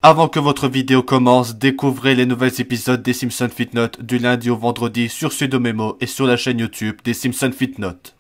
Avant que votre vidéo commence, découvrez les nouveaux épisodes des Simpsons FitNote du lundi au vendredi sur Sudomemo et sur la chaîne YouTube des Simpsons FitNote.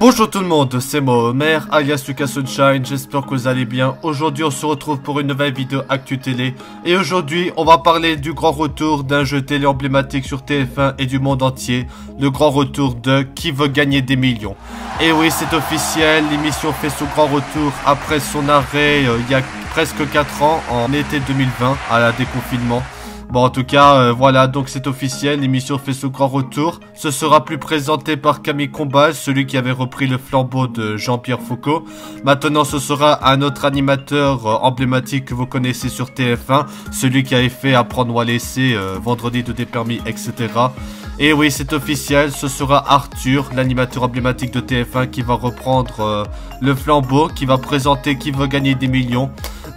Bonjour tout le monde, c'est moi Homer, alias Lucas Sunshine, j'espère que vous allez bien. Aujourd'hui on se retrouve pour une nouvelle vidéo Actu Télé. Et aujourd'hui on va parler du grand retour d'un jeu télé emblématique sur TF1 et du monde entier. Le grand retour de Qui veut gagner des millions. Et oui, c'est officiel, l'émission fait son grand retour après son arrêt il y a presque 4 ans, en été 2020, à la déconfinement. Bon, en tout cas, voilà, donc c'est officiel, l'émission fait son grand retour. Ce sera plus présenté par Camille Combal, celui qui avait repris le flambeau de Jean-Pierre Foucault. Maintenant, ce sera un autre animateur emblématique que vous connaissez sur TF1, celui qui avait fait Apprendre ou à laisser, Vendredi de dépermis, etc. Et oui, c'est officiel, ce sera Arthur, l'animateur emblématique de TF1 qui va reprendre le flambeau, qui va présenter Qui veut gagner des millions.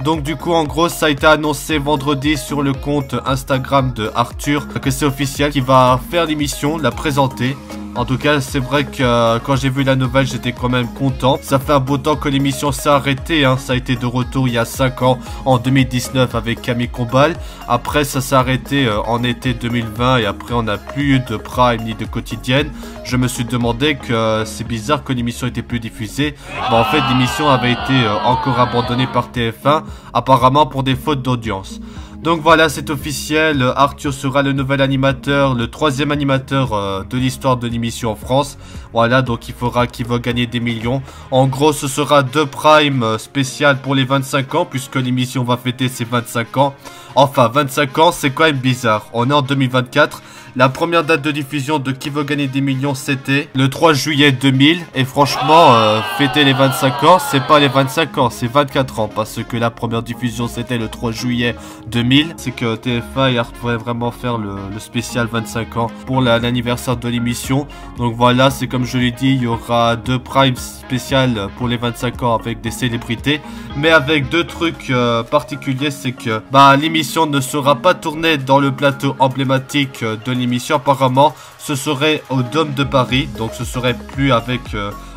Donc du coup, en gros, ça a été annoncé vendredi sur le compte Instagram de Arthur que c'est officiel, qu'il va faire l'émission, la présenter. En tout cas, c'est vrai que quand j'ai vu la nouvelle, j'étais quand même content. Ça fait un beau temps que l'émission s'est arrêtée, hein. Ça a été de retour il y a 5 ans, en 2019, avec Camille Combal. Après, ça s'est arrêté en été 2020 et après, on n'a plus eu de prime ni de quotidienne. Je me suis demandé que c'est bizarre que l'émission était plus diffusée. Bah, en fait, l'émission avait été encore abandonnée par TF1, apparemment pour des fautes d'audience. Donc voilà, c'est officiel, Arthur sera le nouvel animateur, le 3e animateur de l'histoire de l'émission en France. Voilà, donc il fera Qui veut gagner des millions. En gros, ce sera 2 primes spéciales pour les 25 ans, puisque l'émission va fêter ses 25 ans. Enfin, 25 ans, c'est quand même bizarre. On est en 2024. La première date de diffusion de Qui veut gagner des millions, c'était le 3 juillet 2000. Et franchement, fêter les 25 ans, c'est pas les 25 ans, c'est 24 ans. Parce que la première diffusion, c'était le 3 juillet 2000. C'est que TF1 et Art pourraient vraiment faire le spécial 25 ans pour l'anniversaire de l'émission. Donc voilà, c'est comme je l'ai dit, il y aura 2 primes spéciales pour les 25 ans avec des célébrités. Mais avec 2 trucs particuliers, c'est que l'émission ne sera pas tournée dans le plateau emblématique de l'émission. Apparemment, ce serait au Dôme de Paris, donc ce serait plus avec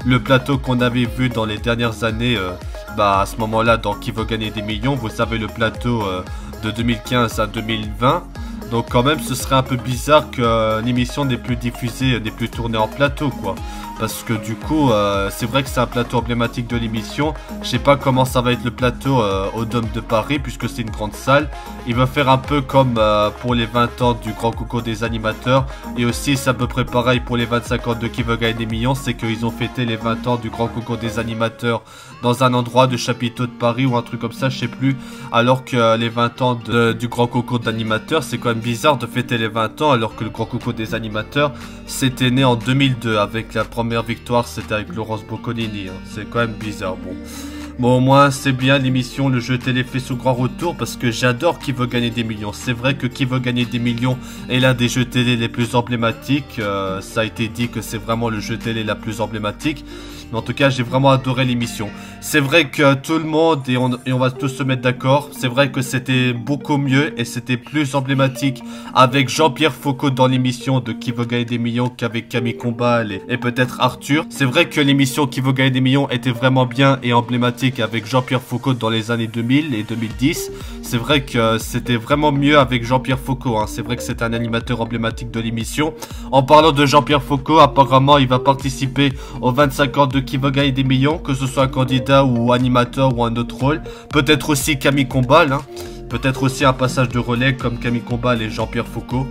le plateau qu'on avait vu dans les dernières années. À ce moment-là, dans Qui veut gagner des millions, vous savez, le plateau de 2015 à 2020. Donc quand même, ce serait un peu bizarre que l'émission n'est plus diffusée, n'est plus tournée en plateau, quoi. Parce que du coup, c'est vrai que c'est un plateau emblématique de l'émission. Je sais pas comment ça va être le plateau au Dôme de Paris, puisque c'est une grande salle. Il va faire un peu comme pour les 20 ans du Grand Concours des animateurs. Et aussi, c'est à peu près pareil pour les 25 ans de Qui veut gagner des millions. C'est qu'ils ont fêté les 20 ans du Grand Concours des animateurs dans un endroit de chapiteau de Paris ou un truc comme ça, je sais plus. Alors que les 20 ans du Grand Concours d'animateurs, c'est quand même bizarre de fêter les 20 ans alors que le Grand Concours des animateurs, c'était né en 2002 avec la première victoire, c'était avec Laurence Boccolini, hein. C'est quand même bizarre, bon, au moins c'est bien, l'émission, le jeu télé fait son grand retour parce que j'adore Qui veut gagner des millions. C'est vrai que Qui veut gagner des millions est l'un des jeux télé les plus emblématiques. Ça a été dit que c'est vraiment le jeu télé la plus emblématique. Mais en tout cas, j'ai vraiment adoré l'émission. C'est vrai que tout le monde, et on va tous se mettre d'accord, c'est vrai que c'était beaucoup mieux et c'était plus emblématique avec Jean-Pierre Foucault dans l'émission de Qui veut gagner des millions qu'avec Camille Combal et peut-être Arthur. C'est vrai que l'émission Qui veut gagner des millions était vraiment bien et emblématique avec Jean-Pierre Foucault dans les années 2000 et 2010. C'est vrai que c'était vraiment mieux avec Jean-Pierre Foucault, hein. C'est vrai que c'est un animateur emblématique de l'émission. En parlant de Jean-Pierre Foucault, apparemment il va participer aux 25 ans de Qui veut gagner des millions, que ce soit un candidat ou animateur ou un autre rôle. Peut-être aussi Camille Combal, hein. Peut-être aussi un passage de relais comme Camille Combal et Jean-Pierre Foucault.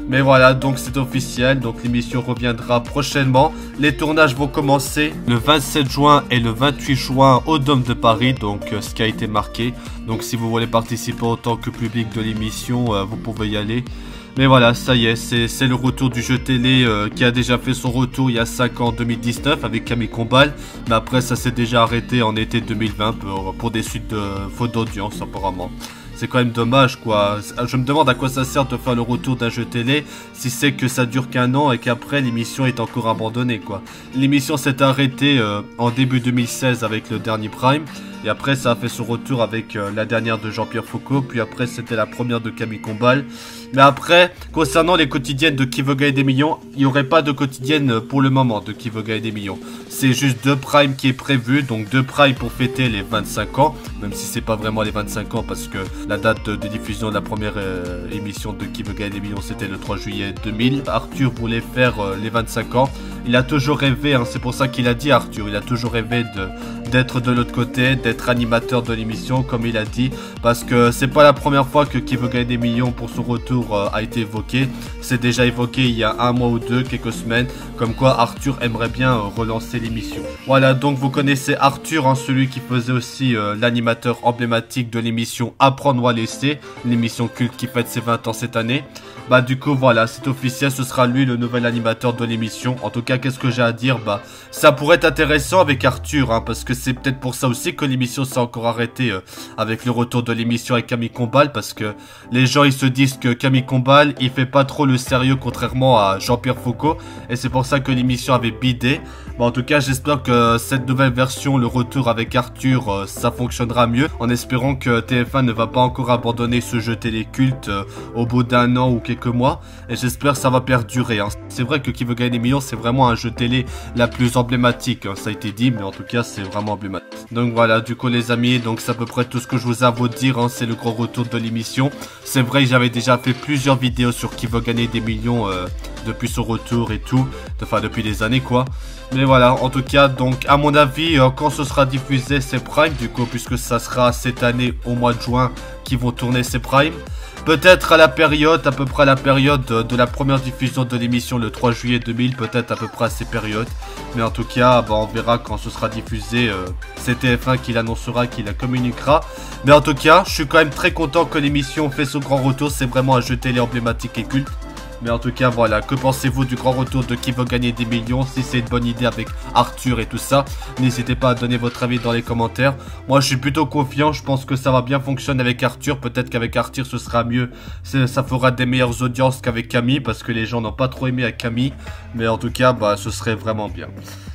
Mais voilà, donc c'est officiel, donc l'émission reviendra prochainement. Les tournages vont commencer le 27 juin et le 28 juin au Dôme de Paris, donc ce qui a été marqué. Donc si vous voulez participer en tant que public de l'émission, vous pouvez y aller. Mais voilà, ça y est, c'est le retour du jeu télé qui a déjà fait son retour il y a 5 ans, en 2019, avec Camille Combal. Mais après, ça s'est déjà arrêté en été 2020 pour des suites de faute d'audience, apparemment. C'est quand même dommage, quoi. Je me demande à quoi ça sert de faire le retour d'un jeu télé si c'est que ça dure qu'un an et qu'après l'émission est encore abandonnée, quoi. L'émission s'est arrêtée en début 2016 avec le dernier Prime. Et après, ça a fait son retour avec la dernière de Jean-Pierre Foucault. Puis après, c'était la première de Camille Combal. Mais après, concernant les quotidiennes de Qui veut gagner des millions, il n'y aurait pas de quotidienne pour le moment de Qui veut gagner des millions. C'est juste 2 Prime qui est prévu. Donc 2 Prime pour fêter les 25 ans. Même si c'est pas vraiment les 25 ans parce que la date de diffusion de la première émission de Qui veut gagner des millions, c'était le 3 juillet 2000. Arthur voulait faire les 25 ans. Il a toujours rêvé, hein, c'est pour ça qu'il a dit Arthur, il a toujours rêvé d'être de l'autre côté, d'être animateur de l'émission comme il a dit, parce que c'est pas la première fois que Qui veut gagner des millions pour son retour a été évoqué. C'est déjà évoqué il y a un mois ou deux, quelques semaines, comme quoi Arthur aimerait bien relancer l'émission. Voilà, donc vous connaissez Arthur, hein, celui qui faisait aussi l'animateur emblématique de l'émission Apprendre ou à laisser, l'émission culte qui fête ses 20 ans cette année. Bah du coup voilà, c'est officiel, ce sera lui le nouvel animateur de l'émission. En tout cas, qu'est-ce que j'ai à dire? Bah ça pourrait être intéressant avec Arthur, hein, parce que c'est peut-être pour ça aussi que l'émission s'est encore arrêtée avec le retour de l'émission avec Camille Combal, parce que les gens ils se disent que Camille Combal il fait pas trop le sérieux contrairement à Jean-Pierre Foucault, et c'est pour ça que l'émission avait bidé. Bah en tout cas, j'espère que cette nouvelle version, le retour avec Arthur, ça fonctionnera mieux, en espérant que TF1 ne va pas encore abandonner ce jeu télé culte au bout d'un an ou quelques mois, et j'espère que ça va perdurer, hein. C'est vrai que Qui veut gagner des millions, c'est vraiment un jeu télé la plus emblématique, hein. Ça a été dit, mais en tout cas c'est vraiment emblématique. Donc voilà, du coup les amis, donc c'est à peu près tout ce que je vous ai à vous dire, hein. C'est le gros retour de l'émission. C'est vrai que j'avais déjà fait plusieurs vidéos sur Qui veut gagner des millions depuis son retour et tout, enfin depuis des années quoi. Mais voilà, en tout cas, donc à mon avis, quand ce sera diffusé ces primes, du coup, puisque ça sera cette année au mois de juin qui vont tourner ces primes, peut-être à la période, à peu près à la période de la première diffusion de l'émission le 3 juillet 2000, peut-être à peu près à ces périodes. Mais en tout cas, bah, on verra quand ce sera diffusé, c'est TF1 qui l'annoncera, qui la communiquera. Mais en tout cas, je suis quand même très content que l'émission fait son grand retour, c'est vraiment un jeu télé emblématique et culte. Mais en tout cas, voilà, que pensez-vous du grand retour de Qui veut gagner des millions? Si c'est une bonne idée avec Arthur et tout ça, n'hésitez pas à donner votre avis dans les commentaires. Moi, je suis plutôt confiant, je pense que ça va bien fonctionner avec Arthur. Peut-être qu'avec Arthur, ce sera mieux. Ça fera des meilleures audiences qu'avec Camille, parce que les gens n'ont pas trop aimé avec Camille. Mais en tout cas, bah, ce serait vraiment bien.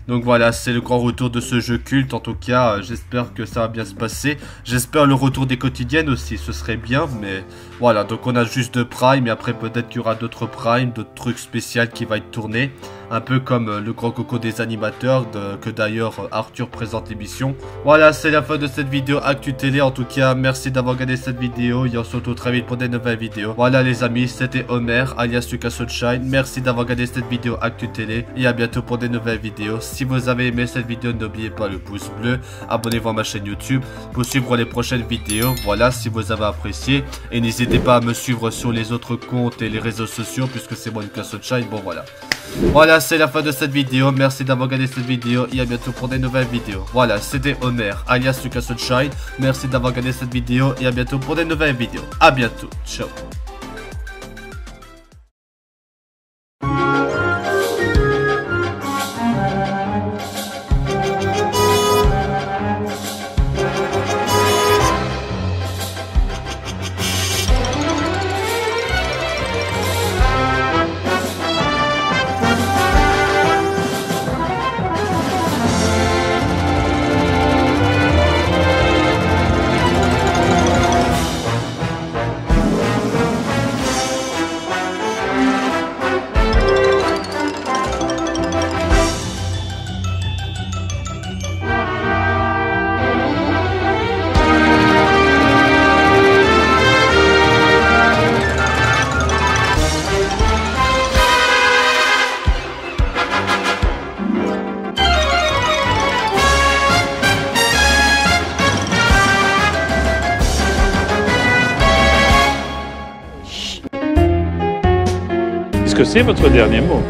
Donc voilà, c'est le grand retour de ce jeu culte. En tout cas, j'espère que ça va bien se passer. J'espère le retour des quotidiennes aussi, ce serait bien. Mais voilà, donc on a juste 2 Prime. Et après, peut-être qu'il y aura d'autres Prime, d'autres trucs spéciaux qui vont être tournés. Un peu comme le grand coco des animateurs, que d'ailleurs Arthur présente l'émission. Voilà, c'est la fin de cette vidéo Actu Télé. En tout cas, merci d'avoir regardé cette vidéo. Et on se retrouve très vite pour des nouvelles vidéos. Voilà les amis, c'était Homer, alias Lucas Sunshine. Merci d'avoir regardé cette vidéo Actu Télé. Et à bientôt pour des nouvelles vidéos. Si vous avez aimé cette vidéo, n'oubliez pas le pouce bleu. Abonnez-vous à ma chaîne YouTube pour suivre les prochaines vidéos. Voilà, si vous avez apprécié. Et n'hésitez pas à me suivre sur les autres comptes et les réseaux sociaux, puisque c'est moi Lucas Sunshine. Bon voilà. Voilà, c'est la fin de cette vidéo. Merci d'avoir regardé cette vidéo et à bientôt pour des nouvelles vidéos. Voilà, c'était Homer, alias Lucas Sunshine. Merci d'avoir regardé cette vidéo et à bientôt pour des nouvelles vidéos. À bientôt. Ciao. Est-ce que c'est votre dernier mot?